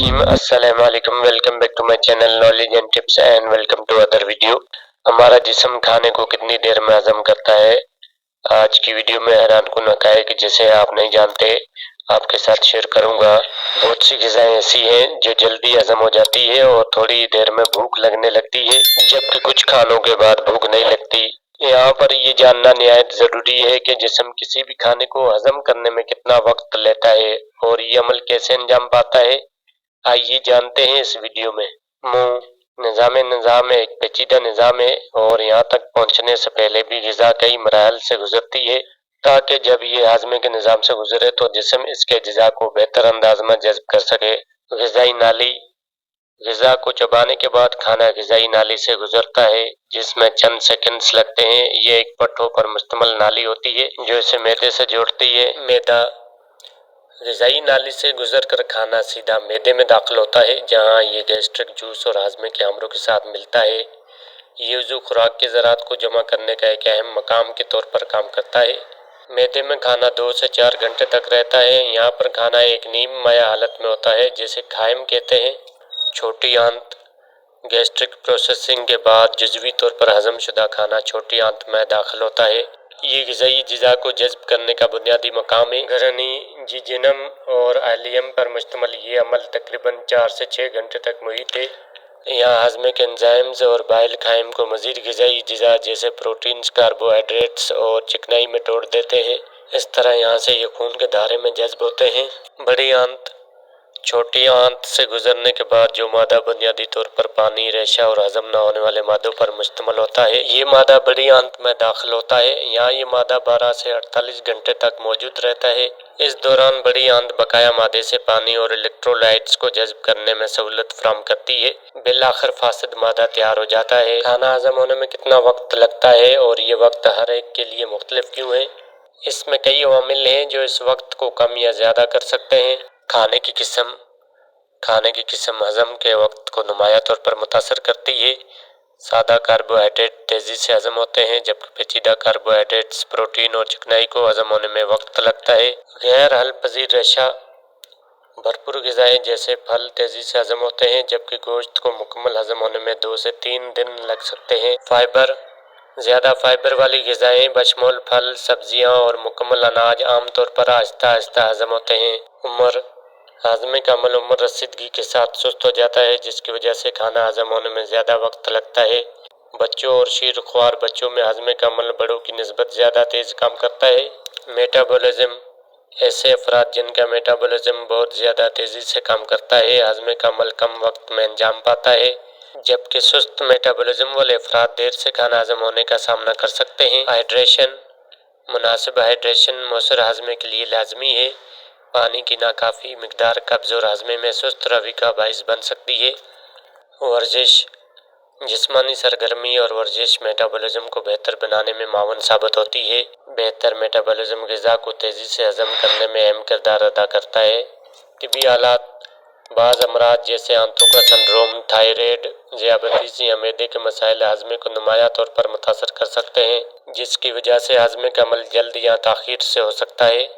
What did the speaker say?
Bismillahirrahmanirrahim. Assalamu alaikum. Welcome back to my channel Knowledge and Tips and welcome to other video. हमारा जिस्म खाने को कितनी देर में हजम करता है, आज की वीडियो में हैरान कुन हक़ाइक़ जिसे आप नहीं जानते आपके साथ शेयर करूंगा। बहुत सी ग़िज़ाएं ऐसी हैं जो जल्दी हजम हो जाती है और थोड़ी देर में भूख लगने लगती है, जबकि कुछ खानों के बाद भूख नहीं लगती। यहाँ पर ये जानना निहायत जरूरी है कि जिस्म किसी भी खाने को हजम करने में कितना वक्त लेता है और ये अमल कैसे अंजाम पाता है, आइए जानते हैं इस वीडियो में। मुंह निज़ाम एक पेचीदा निज़ाम है और यहाँ तक पहुँचने से पहले भी ग़िज़ा कई मराहल से गुजरती है, ताकि जब ये हाज़मे के निज़ाम से गुजरे तो जिस्म इसके अज्जा को बेहतर अंदाज में जज़्ब कर सके। ग़िज़ाई नाली, ग़िज़ा को चबाने के बाद खाना ग़िज़ाई नाली से गुजरता है, जिसमें चंद सेकंड्स लगते हैं। ये एक पट्टों पर मुश्तमिल नाली होती है जो इसे मैदे से जोड़ती है। मैदा, ग़िज़ाई नाली से गुजर कर खाना सीधा मैदे में दाखिल होता है, जहाँ ये गैस्ट्रिक जूस और हाज़मे के अमलों के साथ मिलता है। ये उज़ू खुराक के ज़रात को जमा करने का एक अहम मकाम के तौर पर काम करता है। मैदे में खाना 2 से 4 घंटे तक रहता है। यहाँ पर खाना एक नीम माया हालत में होता है, जिसे खायम कहते हैं। छोटी आंत, गैस्ट्रिक प्रोसेसिंग के बाद जुज़वी तौर पर हजम शुदा खाना छोटी आंत में दाखिल होता है। ये ग़िज़ाई अज्जा को जज़्ब करने का बुनियादी मकाम है। घरनी, जिजिनम और आलियम पर मुश्तमिल ये अमल तकरीबन 4 से 6 घंटे तक मुहित है। यहाँ हाज़मे के एंजाइम्स और बाइल खाइम को मज़ीद ग़िज़ाई अज्जा जैसे प्रोटीन्स, कार्बोहाइड्रेट्स और चिकनाई में तोड़ देते हैं। इस तरह यहाँ से ये खून के धारे में जज़्ब होते हैं। बड़ी आंत, छोटी आंत से गुजरने के बाद जो मादा बुनियादी तौर पर पानी, रेशा और हजम न होने वाले मादों पर मुश्तमिल होता है, ये मादा बड़ी आंत में दाखिल होता है। यहाँ ये मादा 12 से 48 घंटे तक मौजूद रहता है। इस दौरान बड़ी आंत बकाया मादे से पानी और इलेक्ट्रोलाइट्स को जज़्ब करने में सहूलत फराहम करती है। बिलाखिर फासिद मादा तैयार हो जाता है। खाना हजम होने में कितना वक्त लगता है और ये वक्त हर एक के लिए मुख्तलिफ क्यों है? इसमें कई अवामिल हैं जो इस वक्त को कम या ज़्यादा कर सकते हैं। खाने की किस्म, खाने की किस्म हजम के वक्त को नुमाया तौर पर मुतासर करती है। सादा कार्बोहाइड्रेट तेज़ी से हजम होते हैं, जबकि पेचीदा कार्बोहाइड्रेट्स, प्रोटीन और चिकनाई को हजम होने में वक्त लगता है। गैर हल पजीर रेशा, भरपूर ग़िज़ाएं जैसे फल तेज़ी से हजम होते हैं, जबकि गोश्त को मुकम्मल हजम होने में 2 से 3 दिन लग सकते हैं। फाइबर, ज़्यादा फाइबर वाली ग़िज़ाएं बशमूल फल, सब्जियां और मुकम्मल अनाज आमतौर पर आहिस्ता आहिस्ता हजम होते हैं। उम्र, हाज़मे का अमल उम्र रसीदगी के साथ सुस्त हो जाता है, जिसकी वजह से खाना हजम होने में ज़्यादा वक्त लगता है। बच्चों और शीरख्वार बच्चों में हाज़मे का अमल बड़ों की निस्बत ज़्यादा तेज़ काम करता है। मेटाबॉलिज्म, ऐसे अफराद जिनका मेटाबॉलिज्म बहुत ज़्यादा तेज़ी से काम करता है, हाज़मे का अमल कम वक्त में अंजाम पाता है, जबकि सुस्त मेटाबॉलिज्म वाले अफराद देर से खाना हजम होने का सामना कर सकते हैं। हाइड्रेशन, मुनासिब हाइड्रेशन मौसर हाज़मे के लिए लाजमी है। पानी की नाकाफ़ी मिकदार कब्ज़ और हाज़मे में सुस्त रवि का बाइस बन सकती है। वर्जिश, जिस्मानी सरगर्मी और वर्जिश मेटाबॉलिज्म को बेहतर बनाने में मावन साबित होती है। बेहतर मेटाबॉलिज्म ग़िज़ा को तेज़ी से हजम करने में अहम किरदार अदा करता है। तिबी हालात, बाज़ अमराज जैसे आंतों का सिंड्रोम, थायराइड, ज़ियाबतीस या मैदे के मसाइल हाज़मे को नुमाया तौर पर मुतासर कर सकते हैं, जिसकी वजह से हाज़मे का अमल जल्द या ताख़ीर से हो सकता है।